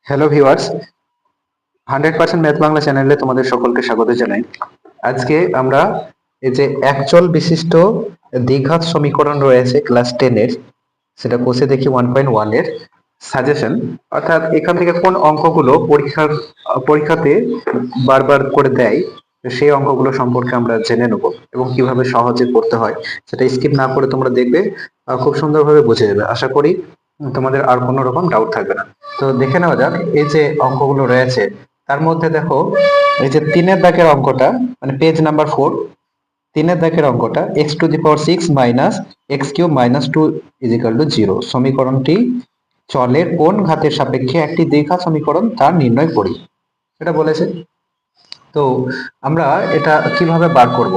Hello viewers, 100% math Bangla চ্যানেলে তোমাদের সকলকে স্বাগত জানাই। আজকে আমরা এই যে একচল বিশিষ্ট দ্বিঘাত সমীকরণ রয়েছে ক্লাস 10 এর, সেটা কোষে দেখি 1.1 এর সাজেশন, অর্থাৎ এখান থেকে কোন অঙ্কগুলো পরীক্ষাতে বারবার করে দেয়, তো সেই অঙ্কগুলো সম্পর্কে আমরা জেনে নেব এবং কিভাবে সহজে করতে হয় সেটা স্কিপ না করে তোমরা দেখবে, খুব সুন্দরভাবে বুঝে যাবে। আশা করি তোমাদের আর কোনো রকম ডাউট থাকবে না। তো দেখে নেওয়া যাক এই যে অঙ্কগুলো রয়েছে, তার মধ্যে দেখো এই যে 3-এর দাগের অঙ্কটা, মানে পেজ নাম্বার 4, 3-এর দাগের অঙ্কটা x⁶ minus x³ minus 2 is equal to 0 সমীকরণটি চলের কোন ঘাতের সাপেক্ষে একটি দ্বিঘাত সমীকরণ তা নির্ণয় করি, এটা বলেছে। তো আমরা এটা কিভাবে বার করব,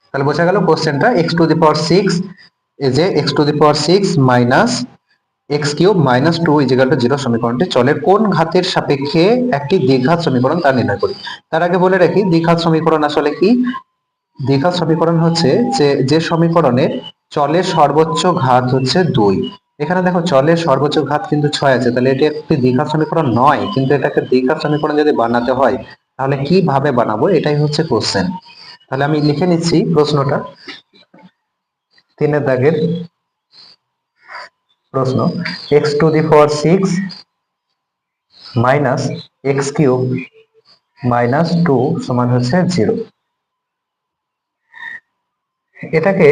তাহলে বোঝা গেল কোশ্চেনটা x⁶ এই যে x⁶ minus x³ minus 2 is equal to 0 সমীকরণটি চলের কোন ঘাতের সাপেক্ষে একটি দ্বিঘাত সমীকরণ তা নির্ণয় করি। তার আগে বলে রাখি দ্বিঘাত সমীকরণ আসলে কি। দ্বিঘাত সমীকরণ হচ্ছে যে সমীকরণে চলের সর্বোচ্চ ঘাত হচ্ছে 2। এখানে দেখো চলের সর্বোচ্চ ঘাত কিন্তু 6 আছে, তাহলে এটি একটি দ্বিঘাত সমীকরণ নয়, কিন্তু এটাকে দ্বিঘাত সমীকরণ যদি বানাতে হয় তাহলে কিভাবে বানাবো, এটাই হচ্ছে কোশ্চেন। তাহলে আমি লিখে নিচ্ছি প্রশ্নটা। 3-এর দাগের প্রশ্ন, x⁶ মাইনাস x³ মাইনাস 2 সমান হচ্ছে 0। এটাকে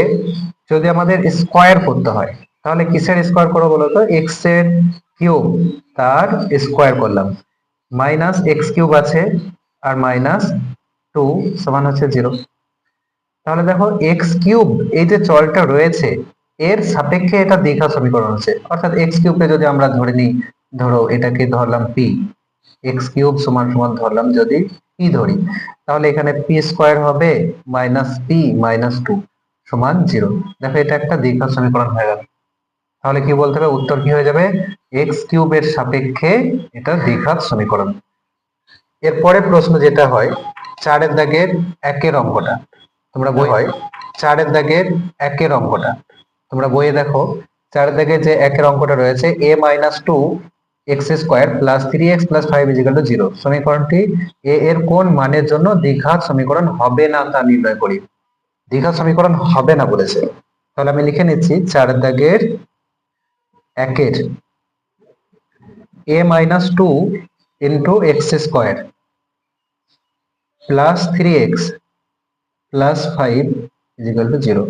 যদি আমাদের স্কোয়ার করতে হয় তাহলে কিসের স্কোয়ার করবো বলতো, এক্স এর কিউব তার স্কোয়ার করলাম, মাইনাস x³ আছে আর মাইনাস 2 সমান হচ্ছে 0। তাহলে দেখো x³ এই যে চলটা রয়েছে এর সাপেক্ষে এটা দ্বিঘাত সমীকরণ হচ্ছে, অর্থাৎ x³ কে যদি আমরা ধরে নিই, ধরো এটাকে ধরলাম p, x³ সমান সমান ধরলাম যদি p ধরি, তাহলে এখানে p² হবে মাইনাস p মাইনাস 2 সমান 0। দেখো এটা একটা দ্বিঘাত সমীকরণ হয়ে গেল। তাহলে কি বলতে হবে, উত্তর কি হয়ে যাবে, x³ এর সাপেক্ষে এটা দ্বিঘাত সমীকরণ। এরপরে প্রশ্ন যেটা হয় 4-এর দাগের 1-এর অঙ্কটা, তোমরা বই হয় 4-এর দাগের 1-এর অঙ্কটা তোমরা বইয়ে দেখো, 4-এর দাগে যে 1-এর অঙ্কটা রয়েছে a minus 2 x² plus 3x plus 5 equal to 0 সমীকরণটি a এর কোন মানের জন্য দ্বিঘাত সমীকরণ হবে না তা নির্ণয় করি। দ্বিঘাত সমীকরণ হবে না বলেছে, তাহলে আমি লিখে নিচ্ছি 4-এর দাগের 1-এর a minus 2 into x² plus 3x plus 5 equal to 0।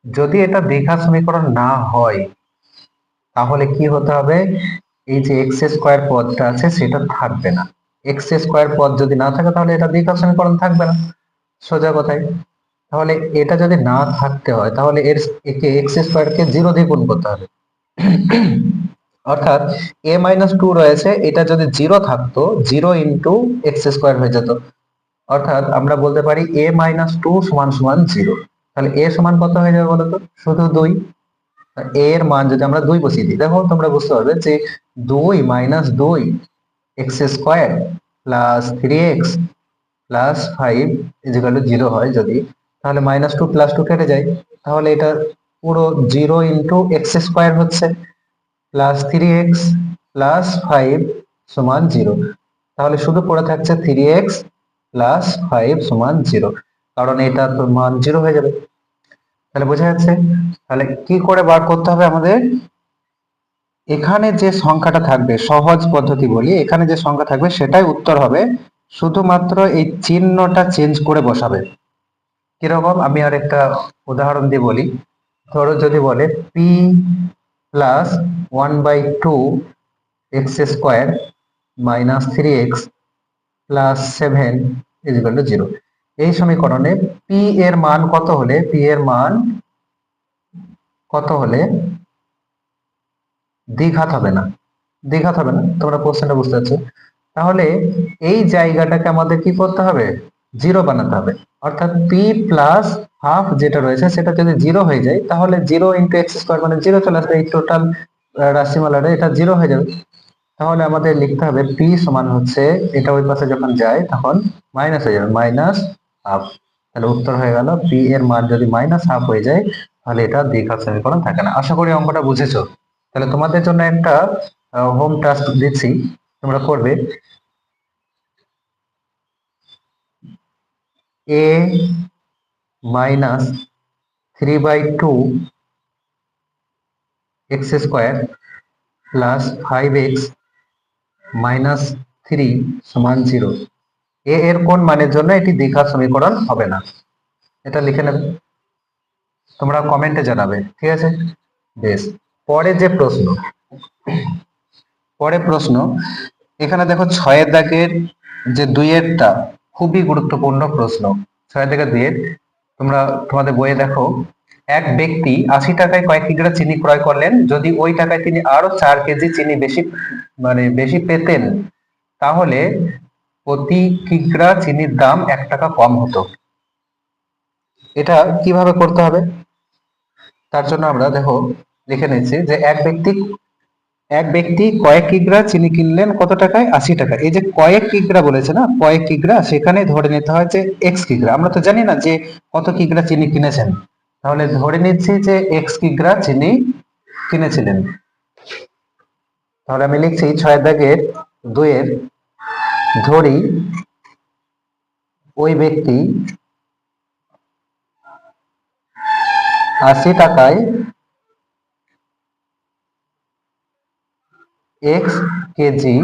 যদি এটা দ্বিঘাত সমীকরণ না হয় তাহলে কি হতে হবে, এই যে x² পদটা আছে সেটা থাকবে না। x² পদ যদি না থাকে তাহলে এটা দ্বিঘাত সমীকরণ থাকবে না, সোজা কথাই। তাহলে এটা যদি না থাকতে হয় তাহলে একে x² কে 0 দিয়ে গুণ করতে হবে, অর্থাৎ a মাইনাস 2 রয়েছে, এটা যদি 0 থাকতো 0 ইন্টু x² হয়ে যেত, অর্থাৎ আমরা বলতে পারি a মাইনাস 2 সমান সমান 0। তাহলে a সমান কত হয়ে যাবে বলতো, শুধু 2। a এর মান যদি আমরা 2 বসিয়ে দিই, দেখো তোমরা বুঝতে পারবে যে 2 minus 2 x² plus 3x plus 5 equal to 0 হয় যদি, তাহলে মাইনাস 2 প্লাস 2 কেটে যায়, তাহলে এটা পুরো 0 ইন্টু x² হচ্ছে প্লাস 3x প্লাস 5 সমান 0। তাহলে শুধু পড়ে থাকছে 3x প্লাস 5 সমান 0, কারণ এটা তো মান 0 হয়ে যাবে। তাহলে বোঝা যাচ্ছে। তাহলে কি করে বার করতে হবে আমাদের, এখানে যে সংখ্যাটা থাকবে, সহজ পদ্ধতি বলি, এখানে যে সংখ্যা থাকবে সেটাই উত্তর হবে, শুধুমাত্র এই চিহ্নটা চেঞ্জ করে বসাবে। কিরকম, আমি আর একটা উদাহরণ দিয়ে বলি। ধরো যদি বলে p plus 1/2 x² minus 3x plus 7 equal to 0, এই সমীকরণে p এর মান কত হলে, p এর মান কত হলে দ্বিঘাত হবে না, দ্বিঘাত হবে না, তোমরা কোশ্চেনটা বুঝতে পারছো। তাহলে এই জায়গাটাকে আমাদের কি করতে হবে, 0 বানাতে হবে, অর্থাৎ p প্লাস হাফ যেটা রয়েছে সেটা যদি 0 হয়ে যায় তাহলে 0 ইন্টু x² মানে 0 চলে আসবে, এই টোটাল রাশিমালাটা এটা 0 হয়ে যাবে। তাহলে আমাদের লিখতে হবে p সমান হচ্ছে, এটা ওই পাশে যখন যায় তখন মাইনাস হয়ে যাবে, মাইনাস হাফ। তাহলে উত্তর হয়ে গেল p এর মান যদি মাইনাস হাফ হয়ে যায় তাহলে এটা দ্বিঘাত সমীকরণ থাকে না। আশা করি অঙ্কটা বুঝেছো। তাহলে তোমাদের জন্য একটা হোম টাস্ক দিচ্ছি, তোমরা করবে a minus 3/2 x square plus 5x minus 3 সমান 0। এ এর কোন মানের জন্য এটি দ্বিঘাত সমীকরণ হবে না, এটা লিখে নেবে, তোমরা কমেন্টে জানাবে, ঠিক আছে। বেশ, পরে যে প্রশ্ন, পরের প্রশ্ন এখানে দেখো 6 দাগের যে 2-এরটা খুবই গুরুত্বপূর্ণ প্রশ্ন। 6 দাগের 2-এর তোমরা তোমাদের বইয়ে দেখো, এক ব্যক্তি 80 টাকায় কয়েক কিগ্রা চিনি ক্রয় করলেন, যদি ওই টাকায় তিনি আরো 4 কেজি চিনি বেশি পেতেন, তাহলে প্রতি কিগ্রা চিনির দাম 1 টাকা কম হতো। এটা কিভাবে করতে হবে, তার জন্য আমরা দেখো লিখে নিচ্ছি যে এক ব্যক্তি কয়েক কিগ্রা চিনি কিনলেন কত টাকায়, 80 টাকা। এই যে কয়েক কিগ্রা বলেছে না, কয়েক কিগ্রা, সেখানে ধরে নিতে হয় যে এক্স কিগ্রা। আমরা তো জানি না যে কত কিগ্রা চিনি কিনেছেন, তাহলে ধরে নিচ্ছি যে এক্স কিগ্রা চিনি কিনেছিলেন। তাহলে আমি লিখছি 6 দাগের 2-এর, ধরি ওই ব্যক্তি 80 টাকায় এক্স কেজি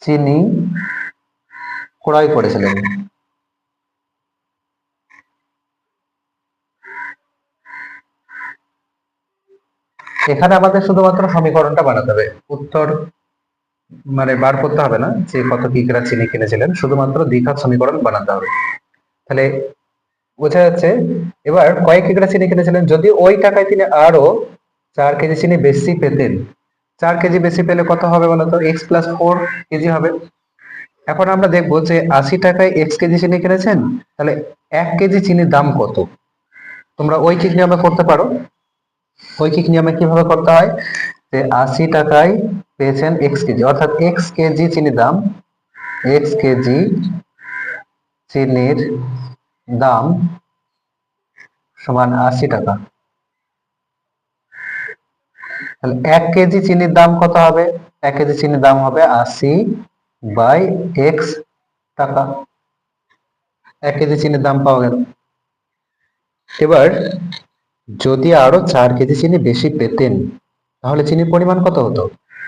চিনি ক্রয় করেছিলেন। এখানে আমাদের শুধুমাত্র সমীকরণটা বানাতে হবে, উত্তর বার করতে হবে না যে কত কিগ্রা চিনি কিনেছিলেন, শুধুমাত্র দ্বিঘাত সমীকরণ বানাতে হবে। তাহলে বোঝা যাচ্ছে এবার কয়েক কিগ্রা চিনি কিনেছিলেন, যদি ওই টাকায় তিনি আরো 4 কেজি চিনি বেশি পেতেন। 4 কেজি বেশি পেলে কত হবে বলতো, এক্স প্লাস 4 কেজি হবে। এখন আমরা দেখবো যে 80 টাকায় এক্স কেজি চিনি কিনেছেন, তাহলে 1 কেজি চিনির দাম কত। তোমরা ঐকিক নিয়মে করতে পারো। ঐকিক নিয়মে কিভাবে করতে হয়, যে 80 টাকায় পেয়েছেন এক্স কেজি, অর্থাৎ এক্স কেজি চিনির দাম, এক্স কেজি চিনির দাম সমান 80 টাকা। তাহলে 1 কেজি চিনির দাম কত হবে, 1 কেজি চিনির দাম হবে 80/x টাকা। 1 কেজি চিনির দাম পাওয়া গেল। এবার যদি আরো 4 কেজি চিনি বেশি পেতেন, তাহলে চিনির পরিমাণ কত হতো,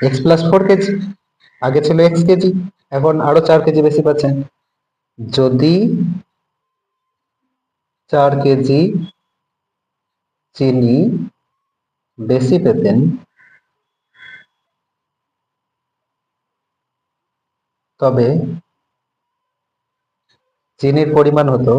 এক্স প্লাস 4 কেজি। আগে ছিল এক্স কেজি, এখন আরো 4 কেজি বেশি পাচ্ছেন। যদি 4 কেজি চিনি বেশি পেতেন, তবে চিনির পরিমাণ হতো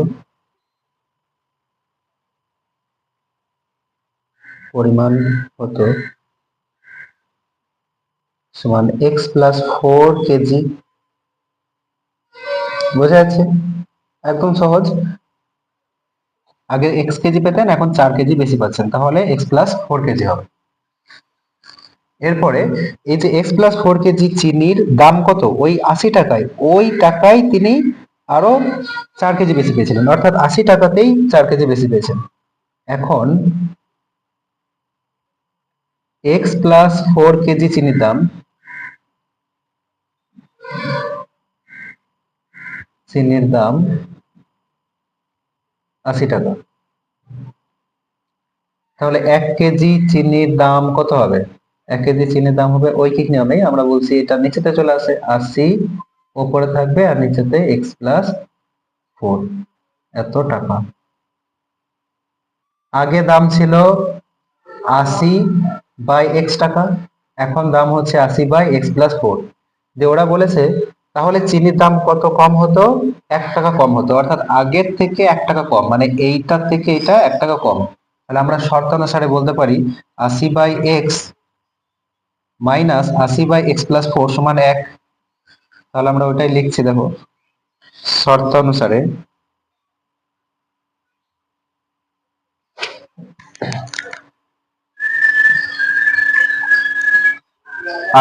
সমান এক্স প্লাস 4 কেজি। বোঝা যাচ্ছে, একদম সহজ। আগে এক্স কেজি পেতেন, এখন 4 কেজি বেশি পাচ্ছেন, তাহলে এক্স প্লাস 4 কেজি হবে। এরপরে এই যে এক্স প্লাস 4 কেজি চিনির দাম কত, ওই 80 টাকায়, ওই টাকায় তিনি আরো 4 কেজি বেশি পেয়েছিলেন, অর্থাৎ 80 টাকাতেই 4 কেজি বেশি পেয়েছেন। এখন এক্স প্লাস 4 কেজি চিনির দাম, চিনির দাম 80 টাকা। তাহলে 1 কেজি চিনির দাম কত হবে, 1 কেজি চিনির দাম হবে ঐকিক নিয়মে আমরা বলছি এটা নিচেতে চলে আসে, 80 উপরে থাকবে আর নিচেতে এক্স প্লাস 4, এত টাকা। আগে দাম ছিল 80/x টাকা, এখন দাম হচ্ছে 80/x প্লাস 4। যে ওরা বলেছে তাহলে চিনির দাম কত কম হতো, 1 টাকা কম হতো, অর্থাৎ আগের থেকে 1 টাকা কম, মানে এইটার থেকে এটা 1 টাকা কম। তাহলে আমরা শর্ত অনুসারে বলতে পারি 80/x মাইনাস 80/x প্লাস 4 সমান 1। তাহলে আমরা ওইটাই লিখছি, দেখো শর্ত অনুসারে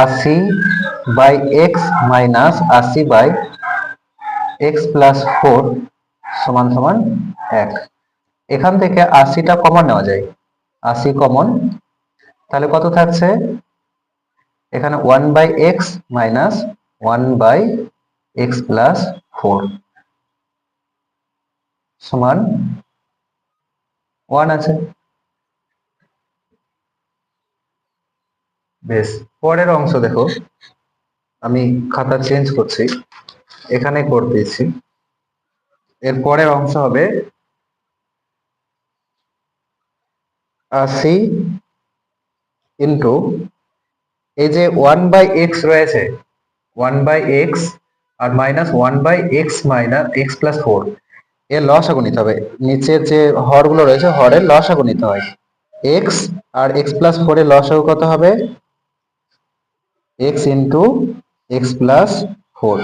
80/x মাইনাস 80/x প্লাস 4 সমান সমান 1। এখান থেকে 80টা কমন নেওয়া যায়, 80 কমন, তাহলে কত থাকছে, এখানে 1/x মাইনাস 1/x+4 সমান 1 আছে। বেশ, পরের অংশ দেখো, আমি খাতা চেঞ্জ করছি, এখানে করে দিয়েছি। এর পরের অংশ হবে 80 ইন্টু এই যে 1/x রয়েছে, 1/x আর মাইনাস 1/x মাইনাস x+4 এর লসাগু নিতে হবে। নিচের যে হরগুলো রয়েছে হরের লসাগু নিতে হয়। x আর x+4 এর লসাগু কত হবে? x into x+4।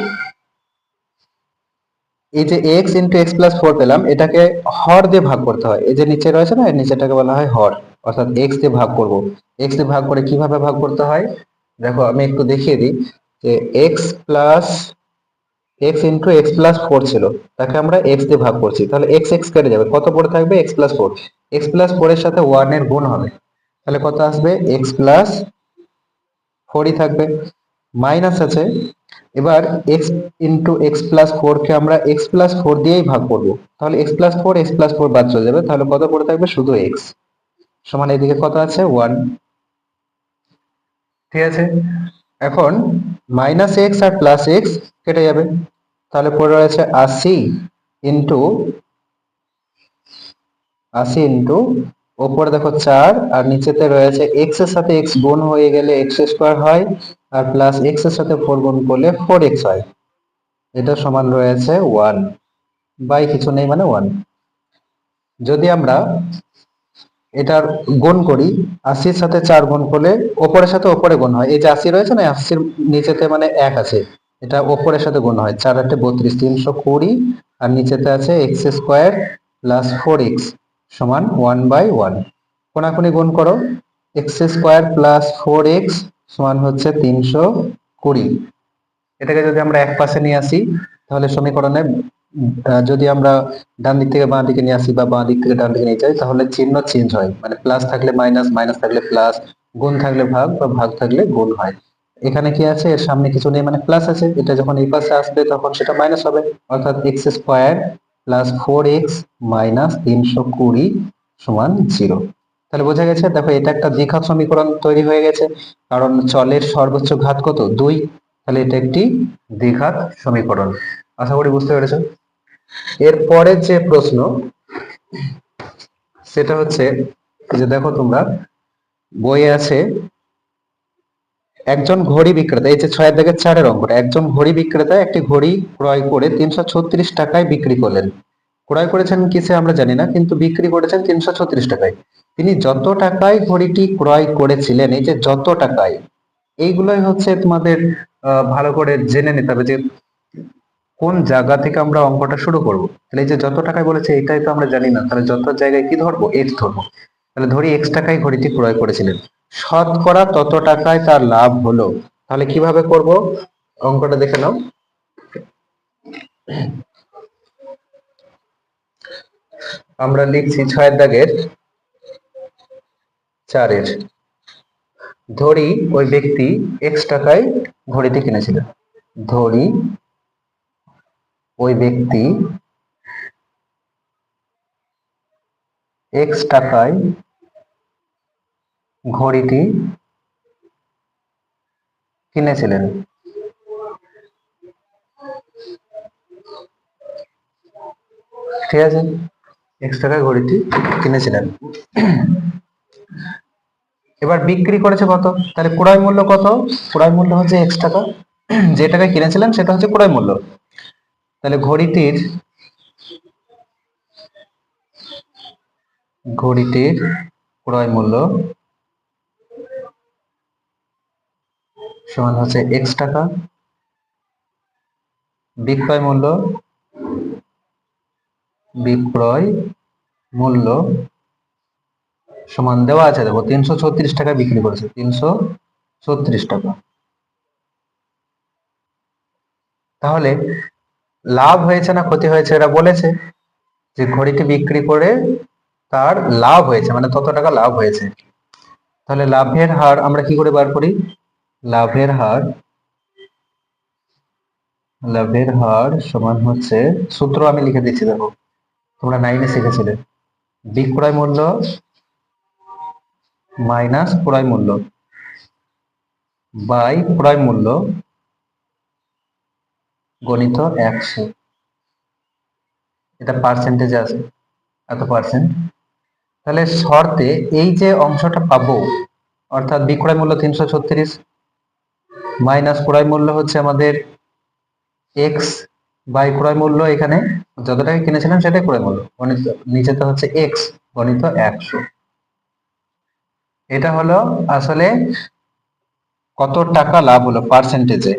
এই যে x ইন্টু x+4 পেলাম, এটাকে হর দিয়ে ভাগ করতে হয়। এই যে নিচে রয়েছে না, এর নিচেটাকে বলা হয় হর, অর্থাৎ x দিয়ে ভাগ করব। x দিয়ে ভাগ করে কিভাবে ভাগ করতে হয় দেখো, আমি একটু দেখিয়ে দিই। যে x ইন্টু x+4 ছিল, তাকে আমরা x দিয়ে ভাগ করছি, তাহলে x কেটে যাবে, কত পড়ে থাকবে? x+4। x+4 এর সাথে 1 এর গুণ হবে, তাহলে কত আসবে? x+4ই থাকবে। মাইনাস আছে, এবার x ইন্টু x+4 কে আমরা x+4 দিয়েই ভাগ করব, তাহলে x+4 বাদ চলে যাবে, তাহলে কত পড়ে থাকবে? শুধু x সমান এদিকে কত আছে? 1। ঠিক আছে, এখন মাইনাস x আর প্লাস x কেটে যাবে, তাহলে পড়ে রয়েছে 80 ইন্টু ওপরে দেখো 4 আর নিচেতে রয়েছে x এর সাথে x গুণ হয়ে গেলে x² হয়, আর প্লাস x এর সাথে 4 গুণ করলে 4x হয়। এটা সমান রয়েছে 1 বাই কিছু নেই মানে 1। যদি আমরা এটার গুণ করি, 80-র সাথে 4 গুণ করলে ওপরের সাথে ওপরে গুণ হয়, এই যে 80 রয়েছে না, 80-র নিচেতে মানে 1 আছে, এটা ওপরের সাথে গুণ হয়, 4 8 32, 320, আর নিচেতে আছে x² প্লাস 4x সমান 1/1। কোনাকুনি গুণ করো, x² প্লাস 4x সমান হচ্ছে 320। এটাকে যদি আমরা এক পাশে নিয়ে আসি, তাহলে সমীকরণে যদি আমরা ডান দিক থেকে বাঁ দিকে নিয়ে আসি বা বাঁ দিক থেকে ডান দিকে নিয়ে যাই, তাহলে চিহ্ন চেঞ্জ হয়, মানে প্লাস থাকলে মাইনাস, মাইনাস থাকলে প্লাস, গুণ থাকলে ভাগ বা ভাগ থাকলে গুণ হয়। এখানে কি আছে? এর সামনে কিছু নেই মানে প্লাস আছে, এটা যখন এই পাশে আসবে তখন সেটা মাইনাস হবে, অর্থাৎ x² প্লাস 4x মাইনাস 320 সমান 0। তাহলে বোঝা গেছে, দেখো এটা একটা দ্বিঘাত সমীকরণ তৈরি হয়ে গেছে, কারণ চলের সর্বোচ্চ ঘাত কত? 2, তাহলে এটা একটি দ্বিঘাত সমীকরণ। আশা করি বুঝতে পেরেছো। এরপরে যে প্রশ্ন সেটা হচ্ছে যে দেখো, তোমরা বইয়ে আছে একজন ঘড়ি বিক্রেতা, এই যে 6 দাগের 4 অঙ্কটা, একজন ঘড়ি বিক্রেতা একটি ঘড়ি ক্রয় করে 336 টাকায় বিক্রি করলেন। ক্রয় করেছেন কিসে আমরা জানি না, কিন্তু বিক্রি করেছেন 336 টাকায়। তিনি যত টাকায় ঘড়িটি ক্রয় করেছিলেন, এই যে যত টাকায়, এইগুলোই হচ্ছে তোমাদের ভালো করে জেনে নিতে হবে যে কোন জায়গা থেকে আমরা অঙ্কটা শুরু করব। তাহলে এই যে যত টাকায় বলেছে এটাই তো আমরা জানি না, তাহলে যত জায়গায় কি ধরবো? এক্স ধরবো। তাহলে ধরি x টাকায় ঘড়িটি ক্রয় করেছিলেন, শতকরা তত টাকায় তার লাভ হলো। তাহলে কিভাবে করব অঙ্কটা দেখে নাও। আমরা লিখছি 6 দাগের 4 ধরি ওই ব্যক্তি x টাকায় ঘড়িটি কিনেছিলেন। ধরি ওই ব্যক্তি x টাকায় ঘড়িটি কিনেছিলেন। ঠিক আছে, x টাকায় ঘড়িটি কিনেছিলেন। এবার বিক্রি করেছে কত? তাহলে ক্রয় মূল্য কত? ক্রয় মূল্য হচ্ছে x টাকা, যে টাকায় কিনেছিলেন সেটা হচ্ছে ক্রয় মূল্য। তাহলে ঘড়িটির ক্রয় মূল্য সমান হচ্ছে x টাকা, বিক্রয় মূল্য সমান দেওয়া আছে, দেখো 336 টাকা বিক্রি করেছে, 336 টাকা। তাহলে লাভ হয়েছে না ক্ষতি হয়েছে এরা বলেছে, যে ঘড়িটি বিক্রি করে তার লাভ হয়েছে, মানে তত টাকা লাভ হয়েছে। তাহলে লাভের হার আমরা কি করে বার করি? লাভের হার সমান হচ্ছে, সূত্র আমি লিখে দিচ্ছি, দেখো তোমরা 9-এ শিখেছিলে, বিক্রয় মূল্য মাইনাস ক্রয় মূল্য বাই ক্রয় মূল্য গণিত 100। এটা পার্সেন্টেজে আছে, এত পার্সেন্ট। তাহলে শর্তে এই যে অংশটা পাবো, অর্থাৎ বিক্রয় মূল্য 336 মাইনাস ক্রয় মূল্য হচ্ছে আমাদের এক্স বাই ক্রয় মূল্য, এখানে যত টাকা কিনেছিলাম সেটাই ক্রয় মূল্য, গণিত নিচেতে হচ্ছে এক্স গণিত 100। এটা হলো আসলে কত টাকা লাভ হলো পার্সেন্টেজে।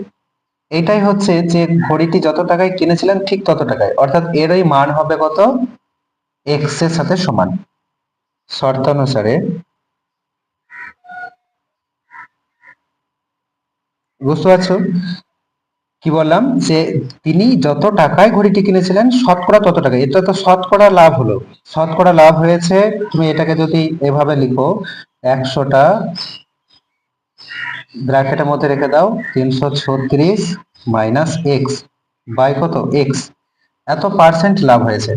এটাই হচ্ছে যে ঘড়িটি যত টাকায় কিনেছিলেন ঠিক তত টাকায়, অর্থাৎ এরই মান হবে কত, এক্স এর সাথে সমান। শর্তানুসারে, বুঝতে পারছো কি বললাম, যে তিনি যত টাকায় ঘড়িটি কিনেছিলেন শতকরা তত টাকা, এটা তো শতকরা লাভ হলো, শতকরা লাভ হয়েছে। তুমি এটাকে যদি এভাবে লিখো, 100টা ব্র্যাকেটের মধ্যে রেখে দাও, 336 মাইনাস এক্স বাই কত, এক্স, এত পার্সেন্ট লাভ হয়েছে।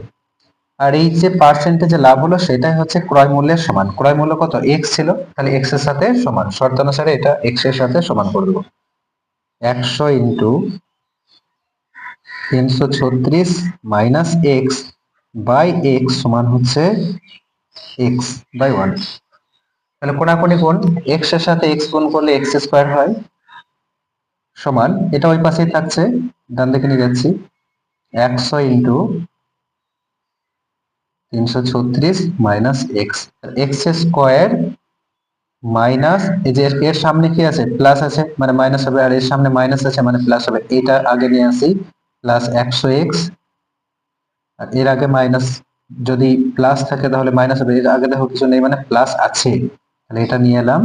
আর এই যে পার্সেন্টেজে লাভ হলো সেটাই হচ্ছে ক্রয় মূল্যের সমান। ক্রয় মূল্য কত, এক্স ছিল, তাহলে এক্স এর সাথে সমান, শর্তানুসারে এটা এক্স এর সাথে সমান করে দেবো। 100 into 336 minus x by x সমান হচ্ছে এক্স বাই 1। তাহলে কোনাকুনি গুণ, এক্স এর সাথে এক্স গুণ করলে এক্স স্কোয়ার হয়, সমান, এটা ওই পাশেই থাকছে, ডান দিকে নিয়ে যাচ্ছি, 100 into 336 minus x, x square minus, এই যে এর সামনে কি আছে, প্লাস আছে মানে মাইনাস হবে, আর এর সামনে মাইনাস আছে মানে প্লাস হবে, এটা আগে নিয়ে আসি, প্লাস 100x, আর এর আগে মাইনাস, যদি প্লাস থাকে তাহলে মাইনাস হবে, এর আগে দেখো কিছু নেই মানে প্লাস আছে, তাহলে এটা নিয়ে এলাম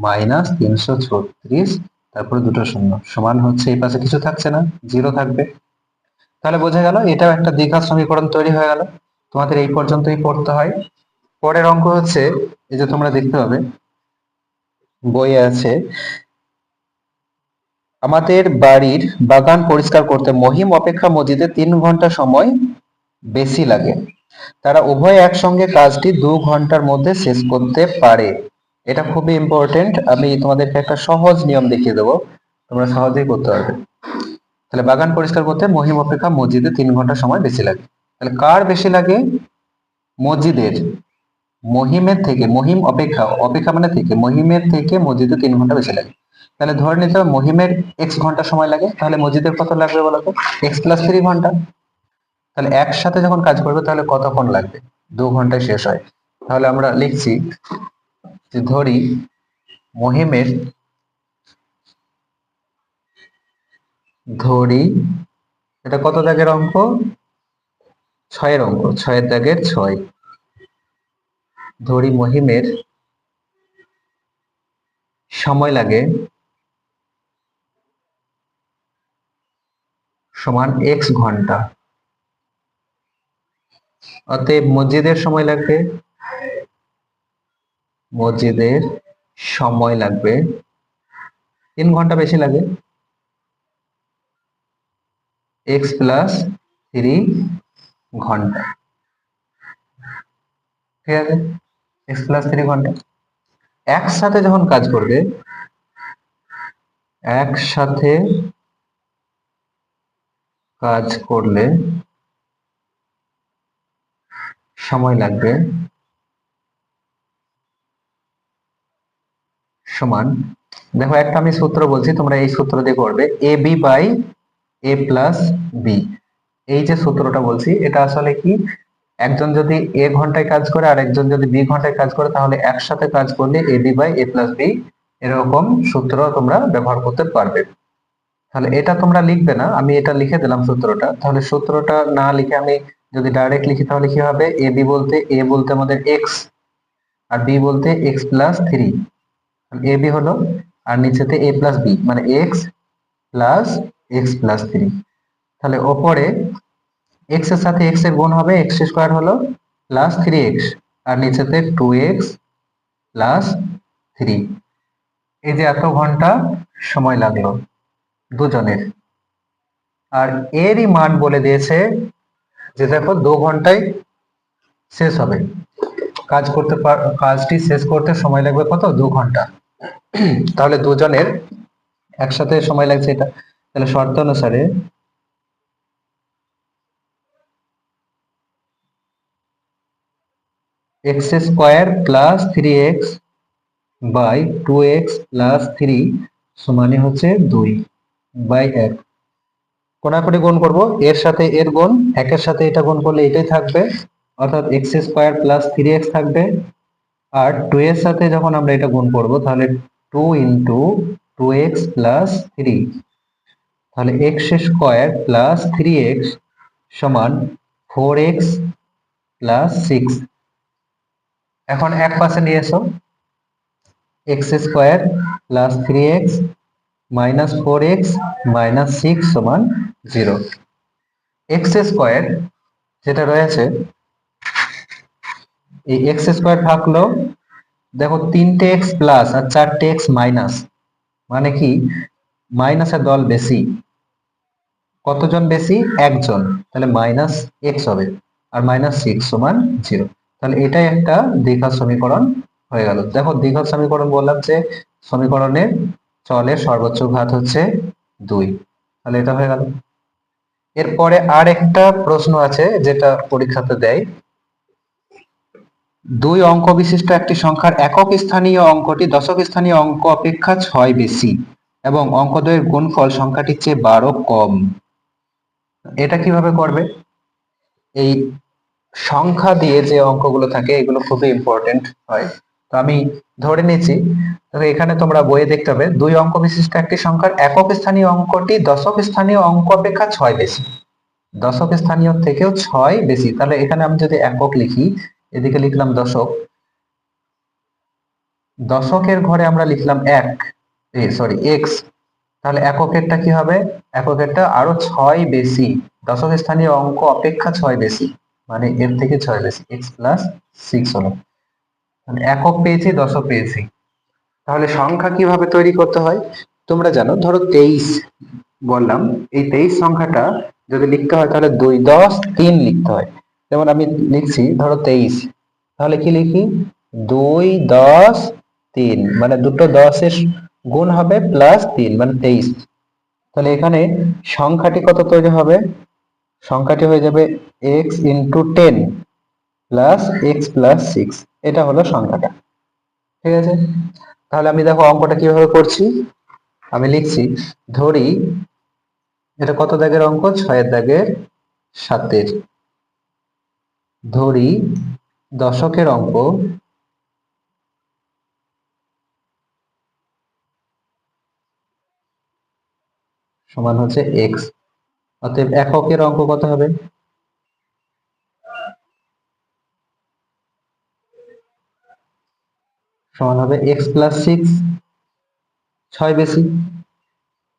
মাইনাস 336, তারপরে দুটো শূন্য, সমান হচ্ছে এই পাশে কিছু থাকছে না, জিরো থাকবে। তাহলে বোঝা গেল এটাও একটা দ্বিঘাত সমীকরণ তৈরি হয়ে গেল। তোমাদের এই পর্যন্তই পড়তে হয়। পরের অঙ্ক হচ্ছে, এই যে তোমরা দেখতে পাবে বইয়ে আছে, আমাদের বাড়ির বাগান পরিষ্কার করতে মহিম অপেক্ষা মজিদে 3 ঘন্টা সময় বেশি লাগে, তারা উভয় একসঙ্গে কাজটি 2 ঘন্টার মধ্যে শেষ করতে পারে। এটা খুবই ইম্পর্টেন্ট, আমি তোমাদেরকে একটা সহজ নিয়ম দেখিয়ে দেবো, তোমরা সহজেই করতে পারবে। তাহলে বাগান পরিষ্কার করতে মহিম অপেক্ষা মসজিদে 3 ঘন্টা সময় বেশি লাগে, তাহলে কার বেশি লাগে, মসজিদের, মহিমের থেকে, মহিম অপেক্ষা, অপেক্ষা মানে থেকে, মহিমের থেকে মসজিদে 3 ঘন্টা বেশি লাগে। তাহলে ধরে নিতে হবে মহিমের এক্স ঘন্টা সময় লাগে, তাহলে মসজিদের কত লাগবে বলো তো, এক্স প্লাস 3 ঘন্টা। তাহলে একসাথে যখন কাজ করবে তাহলে কতক্ষণ লাগবে, 2 ঘন্টায় শেষ হয়। তাহলে আমরা লিখছি যে ধরি মহিমের, ধরি এটা কত দাগের অঙ্ক, 6-এর অঙ্ক, 6-এর দাগের 6, ধরি মহিমের সময় লাগে সমান এক্স ঘন্টা, অতএব মসজিদের সময় লাগবে, মসজিদের সময় লাগবে 3 ঘন্টা বেশি লাগে, এক্স প্লাস 3 ঘন্টা, ঠিক আছে, এক্স প্লাস 3 ঘন্টা। একসাথে যখন কাজ করবে, একসাথে কাজ করলে সময় লাগবে সমান, দেখো একটা আমি সূত্র বলছি, তোমরা এই সূত্র দিয়ে করবে, A B by A plus B. এই যে সূত্রটা বলছি এটা আসলে কি, একজন যদি এ ঘন্টায় কাজ করে আর একজন যদি বি ঘন্টায় কাজ করে, তাহলে একসাথে কাজ করলে A B by A plus B, এরকম সূত্র তোমরা ব্যবহার করতে পারবে। তাহলে এটা তোমরা লিখবে না, আমি এটা লিখে দিলাম সূত্রটা, তাহলে সূত্রটা না লিখে আমি যদি ডাইরেক্ট লিখি তাহলে কি হবে, এ বি বলতে, এ বলতে আমাদের এক্স আর বি বলতে এক্স প্লাস 3, এ বি হলো, আর নিচেতে এ প্লাস বি মানে এক্স প্লাস এক্স প্লাস 3। তাহলে ওপরে এক্স এর সাথে এক্স এর গুণ হবে, এক্স স্কোয়ার হলো প্লাস 3x, আর নিচেতে 2x প্লাস 3, এই যে এত ঘন্টা সময় লাগলো দুজনের, আর এরই মান বলে দিয়েছে যে দেখো 2 ঘন্টায় শেষ হবে কাজটি শেষ করতে সময় লাগবে কত, 2 ঘন্টা। তাহলে দুজনের একসাথে সময় লাগছে এটা, তাহলে শর্ত অনুসারে x² + 3x বাই 2x + 3 সমানে হচ্ছে 2/1। কোনাকুনি গুণ করব, এর সাথে এর গুণ, একের সাথে এটা গুণ করলে এটাই থাকবে, অর্থাৎ x² + 3x থাকবে। আর 2 এর সাথে যখন আমরা এটা গুণ করব তাহলে 2 × 2x + 3, তাহলে x² + 3x সমান 4x + 6। এখন এক পাশে নিয়ে এসো, x² + 3x - 4x - 6 সমান 0। x² যেটা রয়েছে, এই x² থাকলো, দেখো 3টে x প্লাস আর 4টে x মাইনাস, মানে কি মাইনাসের দল বেশি। কতজন বেশি? একজন, তাহলে -x হবে, আর -6 সমান 0। তাহলে এটাই একটা দ্বিঘাত সমীকরণ হয়ে গেল। দেখো দ্বিঘাত সমীকরণ বললাম যে সমীকরণের চলের সর্বোচ্চ ঘাত হচ্ছে 2, তাহলে এটা হয়ে গেল। এরপরে আর একটা প্রশ্ন আছে যেটা পরীক্ষাতে দেয়, 2 অঙ্ক বিশিষ্ট একটি সংখ্যার একক স্থানীয় অঙ্কটি দশক স্থানীয় অঙ্ক অপেক্ষা 6 বেশি এবং অঙ্কদ্বয়ের গুণফল সংখ্যাটির চেয়ে 12 কম। এটা কিভাবে করবে? এই সংখ্যা দিয়ে যে অঙ্কগুলো থাকে এগুলো খুবই ইম্পর্টেন্ট হয়। তো আমি ধরে নিচ্ছি, তবে এখানে তোমরা বইয়ে দেখতে হবে 2 অঙ্ক বিশিষ্ট একটি সংখ্যার একক স্থানীয় অঙ্কটি দশক স্থানীয় অঙ্ক অপেক্ষা 6 বেশি, দশক স্থানীয় থেকেও 6 বেশি। তাহলে এখানে আমি যদি একক লিখি, এদিকে লিখলাম দশক, দশকের ঘরে আমরা লিখলাম x, তাহলে এককেরটা কি হবে? এককেরটা আরো 6 বেশি, দশক স্থানীয় অঙ্ক অপেক্ষা 6 বেশি, মানে এর থেকে 6 বেশি, x + 6 হলো। মানে একক পেয়েছি, দশক পেয়েছি। তাহলে সংখ্যা কিভাবে তৈরি করতে হয় তোমরা জানো, ধরো 23 বললাম, এই 23 সংখ্যাটা যদি লিখতে হয় তাহলে 2, 10, 3 লিখতে হয়। যেমন আমি লিখছি ধরো 23, তাহলে কি লিখি? 2, 10, 3, মানে দুটো 10 এর গুণ হবে +3 মানে 23। তাহলে এখানে সংখ্যাটি কত তৈরি হবে? সংখ্যাটি হয়ে যাবে x × 10 + x + 6, এটা হলো সংখ্যাটা। ঠিক আছে, তাহলে আমি দেখো অঙ্কটা কিভাবে করছি। আমি লিখছি, ধরি এটা কত দাগের অঙ্ক? 6 দাগের 7, ধরি দশকের অঙ্ক সমান হচ্ছে x, অতএব এককের অঙ্ক কত হবে? সমান হবে x + 6, 6 বেশি।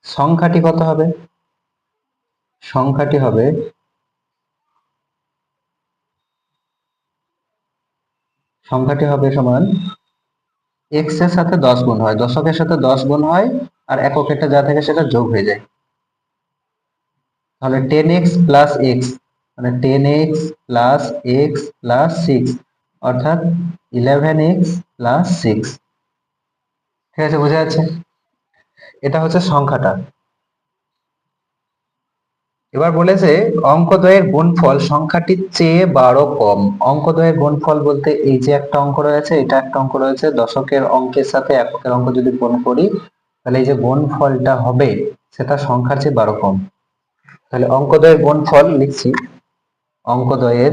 সংখ্যাটি কত হবে? সংখ্যাটি হবে সমান x এর সাথে 10 গুণ হয়, দশকের সাথে 10 গুণ হয়, আর এককেরটা যা থাকে সেটা যোগ হয়ে যায়। তাহলে 10x + x, মানে 10x + x + 6, অর্থাৎ 11x + 6। ঠিক আছে, বোঝা যাচ্ছে? এটা হচ্ছে সংখ্যাটা। এবার বলেছে অঙ্কদ্বয়ের গুণফল সংখ্যাটির চেয়ে 12 কম। অঙ্কদ্বয়ের গুণফল বলতে এই যে একটা অঙ্ক রয়েছে, এটা একটা অঙ্ক রয়েছে, দশকের অঙ্কের সাথে এককের অঙ্ক যদি গুণ করি তাহলে এই যে গুণফলটা হবে সেটা সংখ্যার চেয়ে 12 কম। তাহলে অঙ্কদ্বয়ের গুণফল লিখছি, অঙ্কদ্বয়ের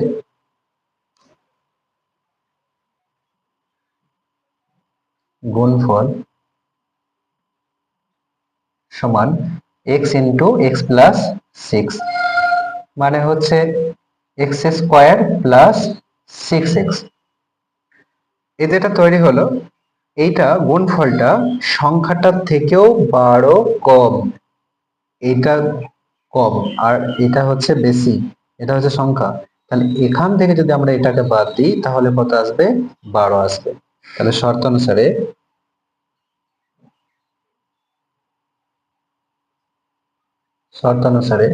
গুণফল সমান x × x + 6, মানে হচ্ছে x² + 6x। এই যেটা তৈরি হলো, এইটা গুণফলটা সংখ্যাটার থেকেও 12 কম। এটা কম আর এটা হচ্ছে বেশি, এটা হচ্ছে সংখ্যা। তাহলে এখান থেকে যদি আমরা এটাকে বাদ দিই তাহলে কত আসবে? 12 আসবে। তাহলে শর্ত অনুসারে শর্তানুসারে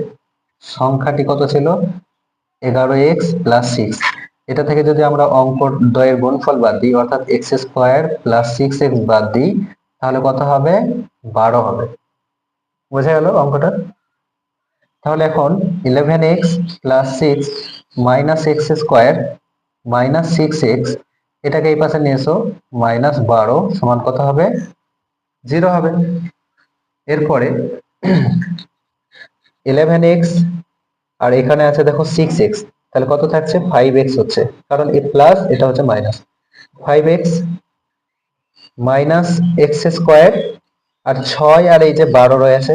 সংখ্যাটি কত ছিল? 11x plus 6। এটা থেকে যদি আমরা অঙ্ক দ্বয়ের গুণফল বাদ দিই, অর্থাৎ এক্স স্কোয়ার প্লাস 6x বাদ দিই, তাহলে কত হবে? 12 হবে। বোঝা গেল অঙ্কটা? তাহলে এখন 11x plus 6 minus x square minus 6x, এটাকে এই পাশে নিয়ে এসো, মাইনাস 12 সমান কত হবে? 0 হবে। এরপরে 11x আর এখানে আছে দেখো 6x, তাহলে কত থাকছে? 5x হচ্ছে, কারণ এই প্লাস এটা হচ্ছে minus. 5x minus x square, আর 6 আর এই যে 12 রয়েছে,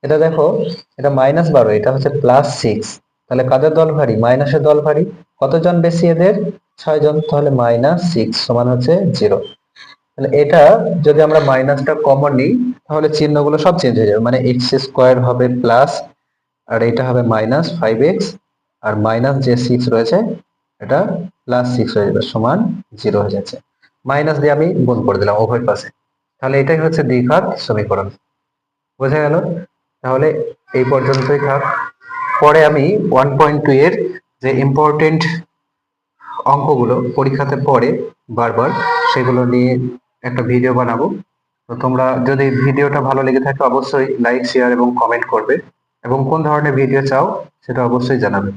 এটা দেখো, এটা -12, এটা হচ্ছে +6, তাহলে কাদের দল ভারী? মাইনাসের দল ভারী। কতজন বেশি এদের? 6 জন, তাহলে -6 সমান হচ্ছে 0। তাহলে এটা যদি আমরা মাইনাসটা কমন নিই, তাহলে চিহ্নগুলো সব চেঞ্জ হয়ে যাবে, মানে এক্স স্কোয়ার হবে প্লাস, আর এটা হবে -5x, আর মাইনাস যে 6 রয়েছে এটা +6 হয়ে যাবে, সমান 0 হয়ে যাচ্ছে। মাইনাস দিয়ে আমি গুণ করে দিলাম উভয় পাশে। তাহলে এটাই হচ্ছে দ্বিঘাত সমীকরণ। বোঝা গেল? তাহলে এই পর্যন্তই থাক। পরে আমি 1.2 এর যে ইম্পর্টেন্ট অঙ্কগুলো পরীক্ষাতে পড়ে বারবার, সেগুলো নিয়ে একটা ভিডিও বানাবো। তো তোমরা যদি ভিডিওটা ভালো লেগে থাকে, অবশ্যই লাইক, শেয়ার এবং কমেন্ট করবে, এবং কোন ধরনের ভিডিও চাও সেটা অবশ্যই জানাবে।